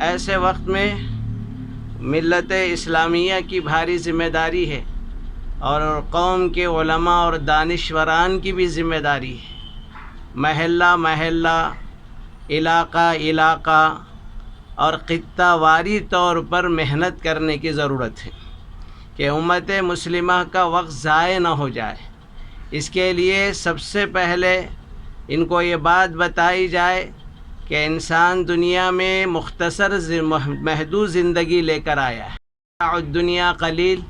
ایسے وقت میں ملت اسلامیہ کی بھاری ذمہ داری ہے اور قوم کے علماء اور دانشوران کی بھی ذمہ داری ہے۔ محلہ محلہ، علاقہ علاقہ اور خطہ واری طور پر محنت کرنے کی ضرورت ہے کہ امت مسلمہ کا وقت ضائع نہ ہو جائے۔ اس کے لیے سب سے پہلے ان کو یہ بات بتائی جائے کہ انسان دنیا میں مختصر محدود زندگی لے کر آیا ہے۔ دنیا قلیل،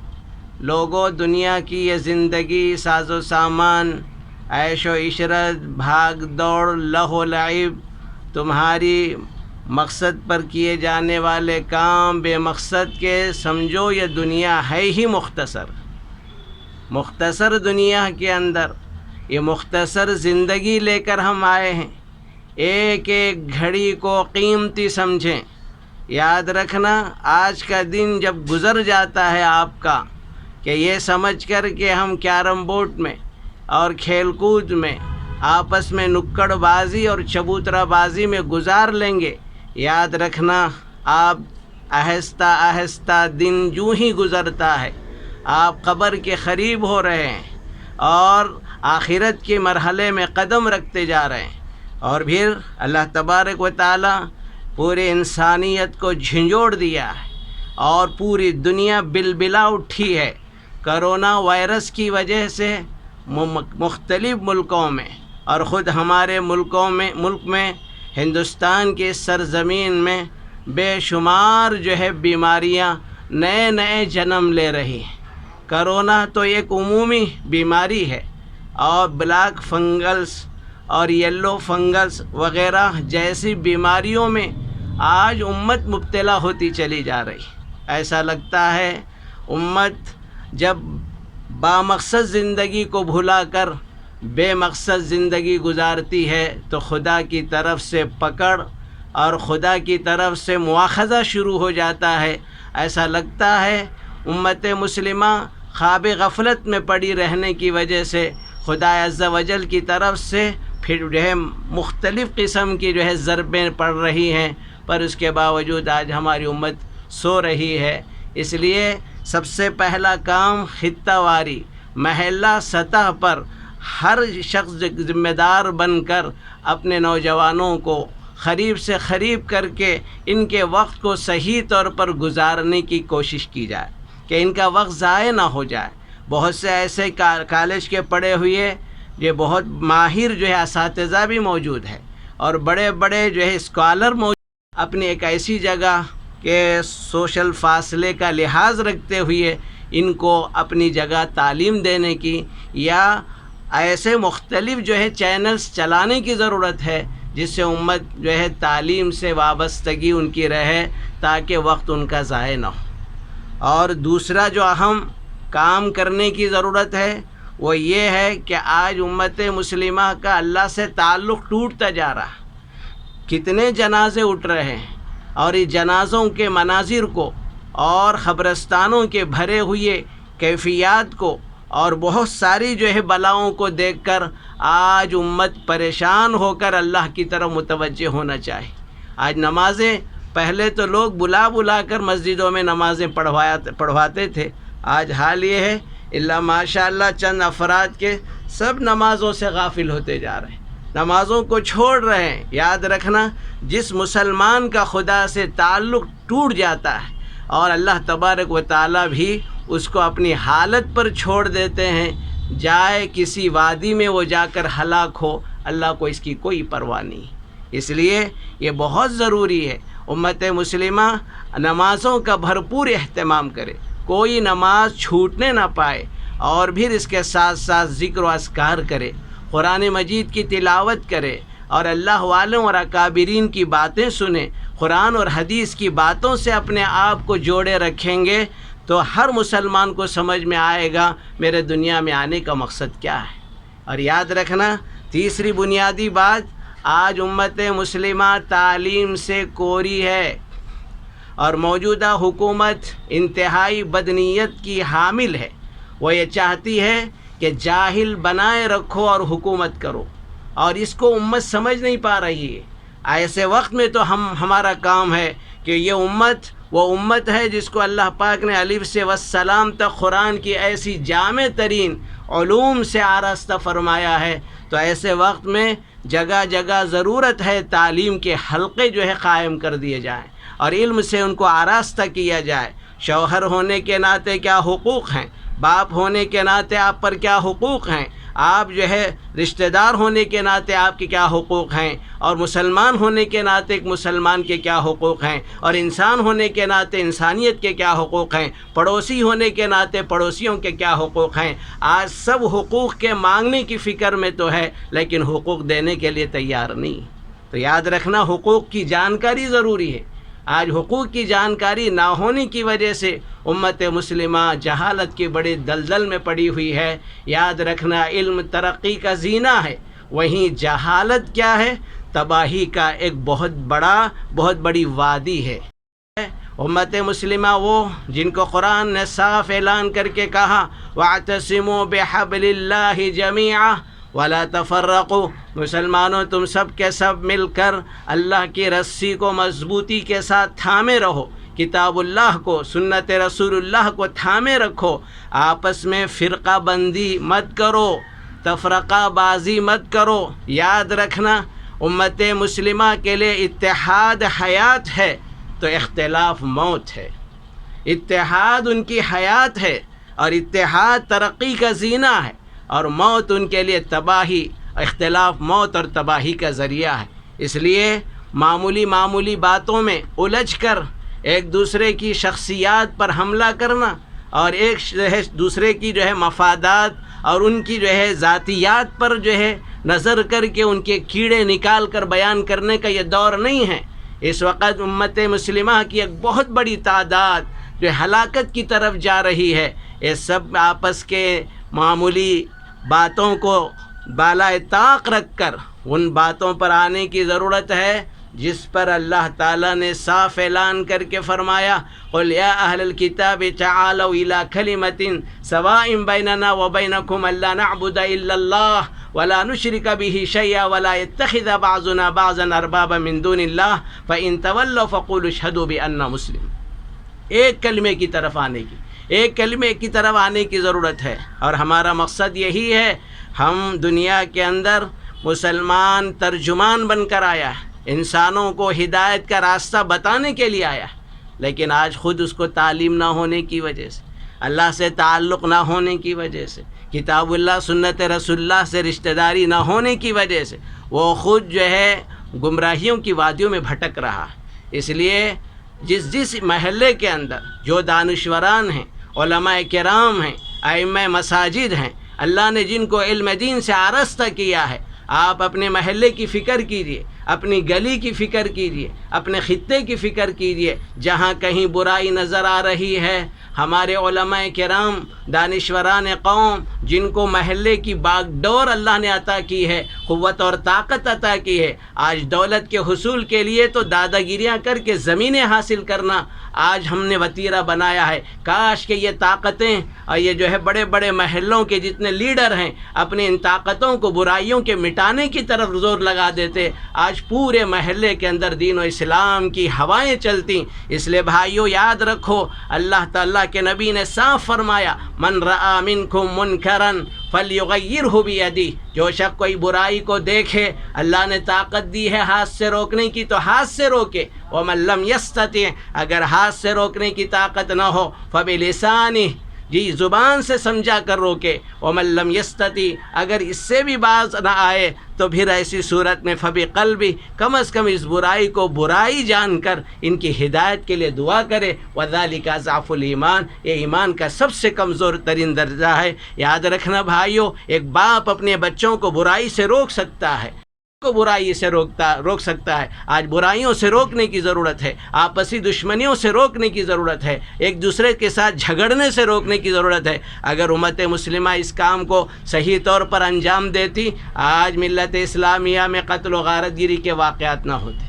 لوگوں دنیا کی یہ زندگی ساز و سامان، عیش و عشرت، بھاگ دوڑ، لہو و لعب، تمہاری مقصد پر کیے جانے والے کام بے مقصد کے، سمجھو یہ دنیا ہے ہی مختصر دنیا کے اندر یہ مختصر زندگی لے کر ہم آئے ہیں۔ ایک ایک گھڑی کو قیمتی سمجھیں۔ یاد رکھنا آج کا دن جب گزر جاتا ہے آپ کا، کہ یہ سمجھ کر کہ ہم کیرم بورڈ میں اور کھیل کود میں آپس میں نکڑ بازی اور چبوترا بازی میں گزار لیں گے، یاد رکھنا آپ آہستہ آہستہ دن یوں ہی گزرتا ہے، آپ قبر کے قریب ہو رہے ہیں اور آخرت کے مرحلے میں قدم رکھتے جا رہے ہیں۔ اور پھر اللہ تبارک و تعالی پورے انسانیت کو جھنجھوڑ دیا ہے اور پوری دنیا بلبلا اٹھی ہے کرونا وائرس کی وجہ سے۔ مختلف ملکوں میں اور خود ہمارے ملک میں ہندوستان کی سرزمین میں بے شمار بیماریاں نئے جنم لے رہی ہیں۔ کرونا تو ایک عمومی بیماری ہے اور بلیک فنگس اور یلو فنگس وغیرہ جیسی بیماریوں میں آج امت مبتلا ہوتی چلی جا رہی۔ ایسا لگتا ہے امت جب بامقصد زندگی کو بھلا کر بے مقصد زندگی گزارتی ہے تو خدا کی طرف سے پکڑ اور خدا کی طرف سے مواخذہ شروع ہو جاتا ہے۔ ایسا لگتا ہے امت مسلمہ خواب غفلت میں پڑی رہنے کی وجہ سے خدا عز و جل کی طرف سے پھر مختلف قسم کی ضربیں پڑ رہی ہیں، پر اس کے باوجود آج ہماری امت سو رہی ہے۔ اس لیے سب سے پہلا کام خطہ واری، محلہ سطح پر ہر شخص ذمہ دار بن کر اپنے نوجوانوں کو قریب سے قریب کر کے ان کے وقت کو صحیح طور پر گزارنے کی کوشش کی جائے کہ ان کا وقت ضائع نہ ہو جائے۔ بہت سے ایسے کالج کے پڑھے ہوئے یہ بہت ماہر اساتذہ بھی موجود ہے اور بڑے بڑے اسکالر موجود، اپنی ایک ایسی جگہ کہ سوشل فاصلے کا لحاظ رکھتے ہوئے ان کو اپنی جگہ تعلیم دینے کی یا ایسے مختلف چینلز چلانے کی ضرورت ہے جس سے امت تعلیم سے وابستگی ان کی رہے تاکہ وقت ان کا ضائع نہ ہو۔ اور دوسرا جو اہم کام کرنے کی ضرورت ہے وہ یہ ہے کہ آج امت مسلمہ کا اللہ سے تعلق ٹوٹتا جا رہا۔ کتنے جنازے اٹھ رہے ہیں اور اس جنازوں کے مناظر کو اور قبرستانوں کے بھرے ہوئے کیفیات کو اور بہت ساری بلاؤں کو دیکھ کر آج امت پریشان ہو کر اللہ کی طرف متوجہ ہونا چاہیے۔ آج نمازیں پہلے تو لوگ بلا کر مسجدوں میں نمازیں پڑھواتے تھے، آج حال یہ ہے اللہ ماشاء اللہ چند افراد کے سب نمازوں سے غافل ہوتے جا رہے ہیں، نمازوں کو چھوڑ رہے ہیں۔ یاد رکھنا جس مسلمان کا خدا سے تعلق ٹوٹ جاتا ہے اور اللہ تبارک و تعالی بھی اس کو اپنی حالت پر چھوڑ دیتے ہیں، جائے کسی وادی میں وہ جا کر ہلاک ہو، اللہ کو اس کی کوئی پرواہ نہیں۔ اس لیے یہ بہت ضروری ہے امت مسلمہ نمازوں کا بھرپور اہتمام کرے، کوئی نماز چھوٹنے نہ پائے، اور پھر اس کے ساتھ ساتھ ذکر و اذکار کرے، قرآن مجید کی تلاوت کرے اور اللہ والوں اور اکابرین کی باتیں سنیں۔ قرآن اور حدیث کی باتوں سے اپنے آپ کو جوڑے رکھیں گے تو ہر مسلمان کو سمجھ میں آئے گا میرے دنیا میں آنے کا مقصد کیا ہے۔ اور یاد رکھنا تیسری بنیادی بات، آج امت مسلمہ تعلیم سے کوری ہے اور موجودہ حکومت انتہائی بدنیت کی حامل ہے۔ وہ یہ چاہتی ہے کہ جاہل بنائے رکھو اور حکومت کرو، اور اس کو امت سمجھ نہیں پا رہی ہے۔ ایسے وقت میں تو ہمارا کام ہے کہ یہ امت وہ امت ہے جس کو اللہ پاک نے الف سے والسلام تک قرآن کی ایسی جامع ترین علوم سے آراستہ فرمایا ہے، تو ایسے وقت میں جگہ جگہ ضرورت ہے تعلیم کے حلقے جو ہے قائم کر دیے جائیں اور علم سے ان کو آراستہ کیا جائے۔ شوہر ہونے کے ناطے کیا حقوق ہیں، باپ ہونے کے ناطے آپ پر کیا حقوق ہیں، آپ جو ہے رشتہ دار ہونے کے ناطے آپ کے کیا حقوق ہیں، اور مسلمان ہونے کے ناطے ایک مسلمان کے کیا حقوق ہیں، اور انسان ہونے کے ناطے انسانیت کے کیا حقوق ہیں، پڑوسی ہونے کے ناطے پڑوسیوں کے کیا حقوق ہیں۔ آج سب حقوق کے مانگنے کی فکر میں تو ہے لیکن حقوق دینے کے لیے تیار نہیں۔ تو یاد رکھنا حقوق کی جانکاری ضروری ہے۔ آج حقوق کی جانکاری نہ ہونے کی وجہ سے امت مسلمہ جہالت کے بڑے دلدل میں پڑی ہوئی ہے۔ یاد رکھنا علم ترقی کا زینہ ہے، وہیں جہالت کیا ہے؟ تباہی کا ایک بہت بڑی وادی ہے۔ امت مسلمہ وہ جن کو قرآن نے صاف اعلان کر کے کہا وَاعْتَصِمُوا بِحَبْلِ اللَّهِ جَمِيعًا وَلَا تَفَرَّقُوا، مسلمانوں تم سب کے سب مل کر اللہ کی رسی کو مضبوطی کے ساتھ تھامے رہو، کتاب اللہ کو، سنت رسول اللہ کو تھامے رکھو، آپس میں فرقہ بندی مت کرو، تفرقہ بازی مت کرو۔ یاد رکھنا امت مسلمہ کے لیے اتحاد حیات ہے تو اختلاف موت ہے۔ اتحاد ان کی حیات ہے اور اتحاد ترقی کا زینہ ہے، اور موت ان کے لیے تباہی، اختلاف موت اور تباہی کا ذریعہ ہے۔ اس لیے معمولی باتوں میں الجھ کر ایک دوسرے کی شخصیات پر حملہ کرنا اور ایک دوسرے کی مفادات اور ان کی ذاتیات پر نظر کر کے ان کے کیڑے نکال کر بیان کرنے کا یہ دور نہیں ہے۔ اس وقت امت مسلمہ کی ایک بہت بڑی تعداد ہلاکت کی طرف جا رہی ہے۔ یہ سب آپس کے معمولی باتوں کو بالائے طاق رکھ کر ان باتوں پر آنے کی ضرورت ہے جس پر اللہ تعالیٰ نے صاف اعلان کر کے فرمایا قُلْ يَا أَهْلَ الْكِتَابِ تَعَالَوْا إِلَىٰ كَلِمَةٍ سَوَاءٍ بَيْنَنَا وَبَيْنَكُمْ أَلَّا نَعْبُدَ إِلَّا اللَّهَ وَلَا نُشْرِكَ بِهِ شَيْئًا وَلَا يَتَّخِذَ بَعْضُنَا بَعْضًا أَرْبَابًا مِّن دُونِ اللَّهِ فَإِن تَوَلَّوْا فَقُولُوا اشْهَدُوا بِأَنَّا مُسْلِمُونَ۔ ایک کلمے کی طرف آنے کی، ایک کلمے کی طرف آنے کی ضرورت ہے، اور ہمارا مقصد یہی ہے۔ ہم دنیا کے اندر مسلمان ترجمان بن کر آیا ہے، انسانوں کو ہدایت کا راستہ بتانے کے لیے آیا ہے، لیکن آج خود اس کو تعلیم نہ ہونے کی وجہ سے، اللہ سے تعلق نہ ہونے کی وجہ سے، کتاب اللہ سنت رسول اللہ سے رشتہ داری نہ ہونے کی وجہ سے وہ خود گمراہیوں کی وادیوں میں بھٹک رہا ہے۔ اس لیے جس محلے کے اندر جو دانشوران ہیں، علماء کرام ہیں، ائمہ مساجد ہیں، اللہ نے جن کو علم دین سے آراستہ کیا ہے، آپ اپنے محلے کی فکر کیجئے، اپنی گلی کی فکر کیجئے، اپنے خطے کی فکر کیجئے، جہاں کہیں برائی نظر آ رہی ہے، ہمارے علماء کرام دانشوران قوم جن کو محلے کی باغ ڈور اللہ نے عطا کی ہے، قوت اور طاقت عطا کی ہے، آج دولت کے حصول کے لیے تو دادا گیریاں کر کے زمینیں حاصل کرنا آج ہم نے وتیرہ بنایا ہے۔ کاش کہ یہ طاقتیں اور یہ بڑے بڑے محلوں کے جتنے لیڈر ہیں اپنے ان طاقتوں کو برائیوں کے مٹانے کی طرف زور لگا دیتے، آج پورے محلے کے اندر دین و اسلام کی ہوائیں چلتی۔ اس لیے بھائیو یاد رکھو، اللہ تعالیٰ کے نبی نے صاف فرمایا من رأى منکم منکرا فلیغیرہ بیدہ، جو شخص کوئی برائی کو دیکھے، اللہ نے طاقت دی ہے ہاتھ سے روکنے کی تو ہاتھ سے روکے، ومن لم یستطع، اگر ہاتھ سے روکنے کی طاقت نہ ہو فبلسانہ، زبان سے سمجھا کر روکے، ومن لم یستطع، اگر اس سے بھی باز نہ آئے تو پھر ایسی صورت میں فبقلبہ، کم از کم اس برائی کو برائی جان کر ان کی ہدایت کے لیے دعا کرے، وذالک ضعف الایمان، یہ ایمان کا سب سے کمزور ترین درجہ ہے۔ یاد رکھنا بھائیو، ایک باپ اپنے بچوں کو برائی سے روک سکتا ہے، کو برائی سے روک سکتا ہے۔ آج برائیوں سے روکنے کی ضرورت ہے، آپسی دشمنیوں سے روکنے کی ضرورت ہے، ایک دوسرے کے ساتھ جھگڑنے سے روکنے کی ضرورت ہے۔ اگر امت مسلمہ اس کام کو صحیح طور پر انجام دیتی، آج ملت اسلامیہ میں قتل و غارت گیری کے واقعات نہ ہوتے۔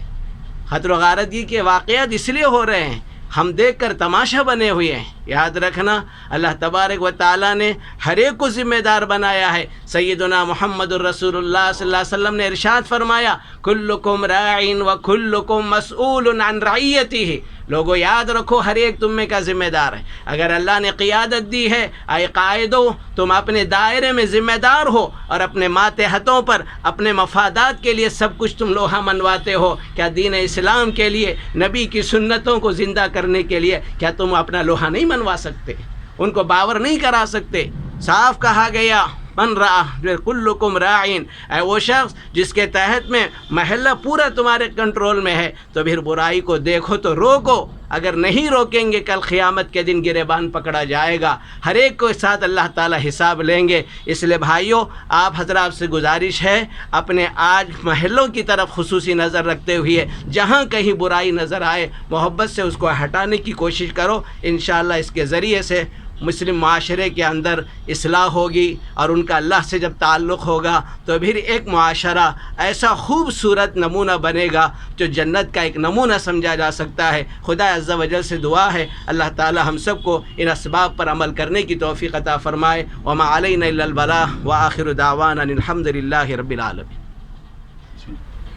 قتل و غارت گیری کے واقعات اس لیے ہو رہے ہیں ہم دیکھ کر تماشا بنے ہوئے ہیں۔ یاد رکھنا اللہ تبارک و تعالیٰ نے ہر ایک کو ذمہ دار بنایا ہے۔ سیدنا محمد الرسول اللہ صلی اللہ علیہ وسلم نے ارشاد فرمایا کلکم راعٍ و کلکم مسئول عن رعیتہ۔ لوگوں یاد رکھو ہر ایک تم میں کا ذمہ دار ہے۔ اگر اللہ نے قیادت دی ہے، اے قائدو تم اپنے دائرے میں ذمہ دار ہو اور اپنے ماتحتوں پر اپنے مفادات کے لیے سب کچھ تم لوہا منواتے ہو، کیا دین اسلام کے لیے، نبی کی سنتوں کو زندہ کرنے کے لیے کیا تم اپنا لوہا نہیں منوا سکتے؟ ان کو باور نہیں کرا سکتے؟ صاف کہا گیا من رعا کلکم راعٍ، اے وہ شخص جس کے تحت میں محلہ پورا تمہارے کنٹرول میں ہے، تو پھر برائی کو دیکھو تو روکو۔ اگر نہیں روکیں گے کل قیامت کے دن گریبان پکڑا جائے گا، ہر ایک کو ساتھ اللہ تعالیٰ حساب لیں گے۔ اس لیے بھائیوں آپ حضرات سے گزارش ہے اپنے آج محلوں کی طرف خصوصی نظر رکھتے ہوئے جہاں کہیں برائی نظر آئے محبت سے اس کو ہٹانے کی کوشش کرو۔ انشاءاللہ اس کے ذریعے سے مسلم معاشرے کے اندر اصلاح ہوگی اور ان کا اللہ سے جب تعلق ہوگا تو پھر ایک معاشرہ ایسا خوبصورت نمونہ بنے گا جو جنت کا ایک نمونہ سمجھا جا سکتا ہے۔ خدا عز و جل سے دعا ہے اللہ تعالی ہم سب کو ان اسباب پر عمل کرنے کی توفیق عطا فرمائے۔ وما علینا الا البلاغ وآخر دعوانا ان الحمد للہ رب العالمین۔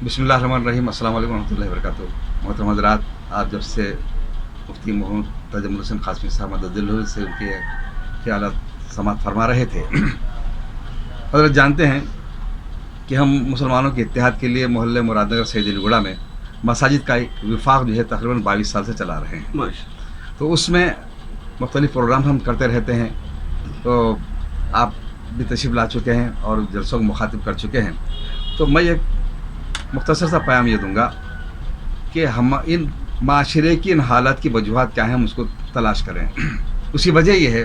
بسم اللہ الرحمن الرحیم۔ السلام علیکم ورحمۃ اللہ وبرکاتہ۔ محترم حضرات، آپ جب سے مفتی محمد تجمل حسین قاسمی صاحب مدد اللہ سے ان کے خیالات سماعت فرما رہے تھے، حضرت جانتے ہیں کہ ہم مسلمانوں کے اتحاد کے لیے محلے مراد نگر سید علی گڑھا میں مساجد کا ایک وفاق جو ہے تقریباً 22 سال سے چلا رہے ہیں۔ تو اس میں مختلف پروگرام ہم کرتے رہتے ہیں، تو آپ بھی تشریف لا چکے ہیں اور جلسوں کو مخاطب کر چکے ہیں۔ تو میں ایک مختصر سا پیام یہ دوں گا کہ ہم ان معاشرے کی ان حالات کی وجوہات کیا ہیں ہم اس کو تلاش کریں۔ اس کی وجہ یہ ہے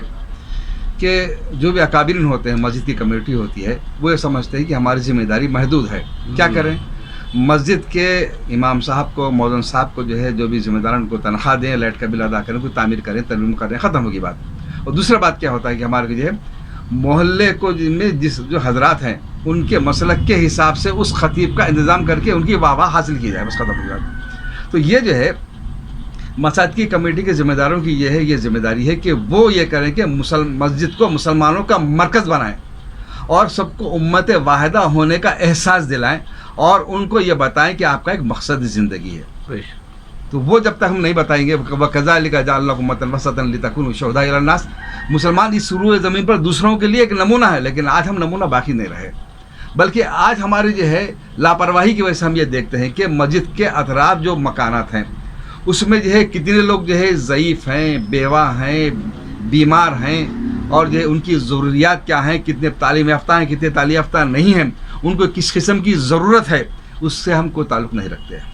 کہ جو بھی اکابرین ہوتے ہیں، مسجد کی کمیٹی ہوتی ہے، وہ یہ سمجھتے ہیں کہ ہماری ذمہ داری محدود ہے۔ کیا کریں؟ مسجد کے امام صاحب کو، مؤذن صاحب کو جو ہے جو بھی ذمہ دار ان کو تنخواہ دیں، لائٹ کا بل ادا کریں، کوئی تعمیر کریں، ترمیم کریں، ختم ہوگی بات۔ اور دوسرا بات کیا ہوتا ہے کہ ہمارے جو ہے محلے کو میں جو حضرات ہیں ان کے مسلک کے حساب سے اس خطیب کا انتظام کر کے ان کی واہ واہ حاصل کی جائے، بس ختم ہوگی بات۔ تو یہ جو ہے مساجد کی کمیٹی کے ذمہ داروں کی یہ ذمہ داری ہے کہ وہ یہ کریں کہ مسجد کو مسلمانوں کا مرکز بنائیں اور سب کو امت واحدہ ہونے کا احساس دلائیں اور ان کو یہ بتائیں کہ آپ کا ایک مقصد زندگی ہے۔ تو وہ جب تک ہم نہیں بتائیں گے، وَكَذَلِكَ جَعَلْنَاكُمْ أُمَّةً وَسَطًا لِتَكُونُوا شُهَدَاءَ عَلَى النَّاسِ، مسلمان اس روئے زمین پر دوسروں کے لیے ایک نمونہ ہے، لیکن آج ہم نمونہ باقی نہیں رہے، بلکہ آج ہماری جو ہے لاپرواہی کی وجہ سے ہم یہ دیکھتے ہیں کہ مسجد کے اطراف جو مکانات ہیں اس میں جو ہے کتنے لوگ جو ہے ضعیف ہیں، بیوہ ہیں، بیمار ہیں، اور جو ہے ان کی ضروریات کیا ہیں، کتنے تعلیم یافتہ ہیں، کتنے تعلیم یافتہ نہیں ہیں، ان کو کس قسم کی ضرورت ہے، اس سے ہم کو تعلق نہیں رکھتے ہیں۔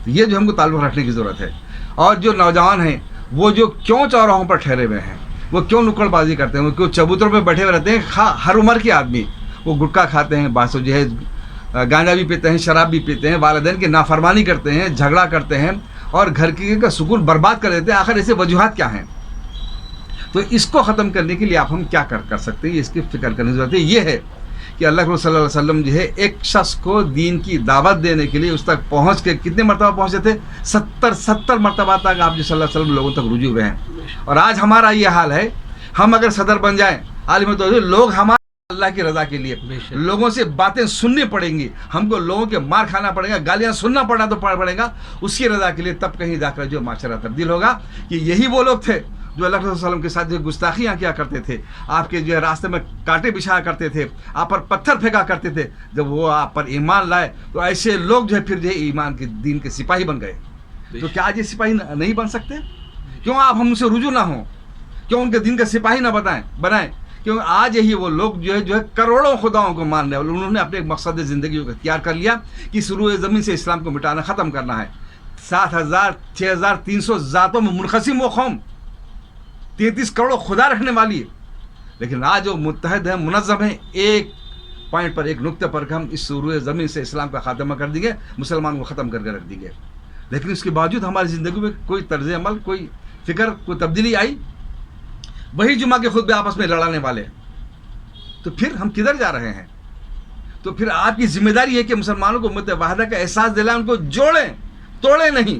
تو یہ جو ہم کو تعلق رکھنے کی ضرورت ہے۔ اور جو نوجوان ہیں وہ جو کیوں چوراہوں پر ٹھہرے ہوئے ہیں، وہ کیوں نکڑ بازی کرتے ہیں، وہ کیوں چبوتروں پہ بیٹھے ہوئے رہتے ہیں، ہر عمر کے آدمی وہ گٹکا کھاتے ہیں، باسو جو ہے گانجا بھی پیتے ہیں، شراب بھی پیتے ہیں، والدین کی نافرمانی کرتے ہیں، جھگڑا کرتے ہیں اور گھر کا سکون برباد کر دیتے ہیں۔ آخر ایسے وجوہات کیا ہیں؟ تو اس کو ختم کرنے کے لیے آپ ہم کیا کر سکتے ہیں، اس کی فکر کرنے کی ضرورت ہے۔ یہ ہے کہ اللہ کے رسول صلی اللہ علیہ وسلم جو ہے ایک شخص کو دین کی دعوت دینے کے لیے اس تک پہنچ کے کتنے مرتبہ پہنچے تھے؟ 70 مرتبہ تک آپ جو صلی اللہ علیہ وسلم لوگوں تک رجوع ہوئے ہیں۔ اور آج ہمارا یہ حال ہے، ہم اگر صدر بن جائیں، عالم توحید، لوگ ہمارے اللہ کی رضا کے لیے لوگوں سے باتیں سننی پڑیں گی، ہم کو لوگوں کے مار کھانا پڑے گا، گالیاں سننا پڑے گا، اس کی رضا کے لیے تب کہیں جا کر جو معاشرہ تبدیل ہوگا۔ کہ یہی وہ لوگ تھے جو اللہ کے رسول صلی اللہ علیہ وسلم کے ساتھ جو گستاخیاں کیا کرتے تھے، آپ کے جو ہے راستے میں کانٹے بچھایا کرتے تھے، آپ پر پتھر پھینکا کرتے تھے، جب وہ آپ پر ایمان لائے تو ایسے لوگ جو ہے پھر جو ہے ایمان کے دین کے سپاہی بن گئے۔ تو کیا آج یہ سپاہی نہیں بن سکتے؟ کیوں آپ ہم سے رجوع نہ ہوں؟ کیوں ان کے دین کا سپاہی نہ بنائیں؟ کیونکہ آج یہی وہ لوگ جو ہے کروڑوں خداؤں کو مان رہے ہیں، انہوں نے اپنے ایک مقصد زندگی کو اختیار کر لیا کہ سروئے زمین سے اسلام کو مٹانا، ختم کرنا ہے۔ 7,000-6,300 ذاتوں میں منقسم وہ قوم 33 کروڑ خدا رکھنے والی ہے، لیکن آج وہ متحد ہیں، منظم ہیں، ایک پوائنٹ پر، ایک نقطے پر کہ ہم اس سروئے زمین سے اسلام کا خاتمہ کر دیں گے، مسلمان کو ختم کر کے رکھ دیں گے۔ لیکن اس کے باوجود ہماری زندگی میں کوئی طرز عمل، کوئی فکر، کوئی تبدیلی آئی؟ وہی جمعہ کے خطبے آپس میں لڑانے والے، تو پھر ہم کدھر جا رہے ہیں؟ تو پھر آپ کی ذمہ داری ہے کہ مسلمانوں کو امت واحدہ کا احساس دلائیں، ان کو جوڑیں، توڑیں نہیں۔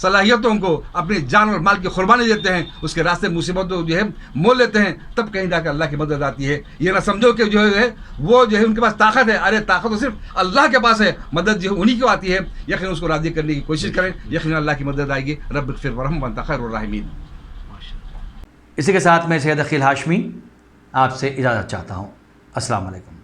صلاحیتوں کو اپنی جان اور مال کی قربانی دیتے ہیں، اس کے راستے مصیبتوں جو ہے مول لیتے ہیں، تب کہیں جا کے اللہ کی مدد آتی ہے۔ یہ نہ سمجھو کہ جو ہے وہ جو ہے ان کے پاس طاقت ہے، ارے طاقت تو صرف اللہ کے پاس ہے، مدد جو ہے انہی کو آتی ہے۔ یقین اس کو راضی کرنے کی کوشش کریں، یقین اللہ کی مدد آئے گی۔ رب اغفر ورحم وانت خیر الراحمین۔ اسی کے ساتھ میں سید عقیل ہاشمی آپ سے اجازت چاہتا ہوں۔ السلام علیکم۔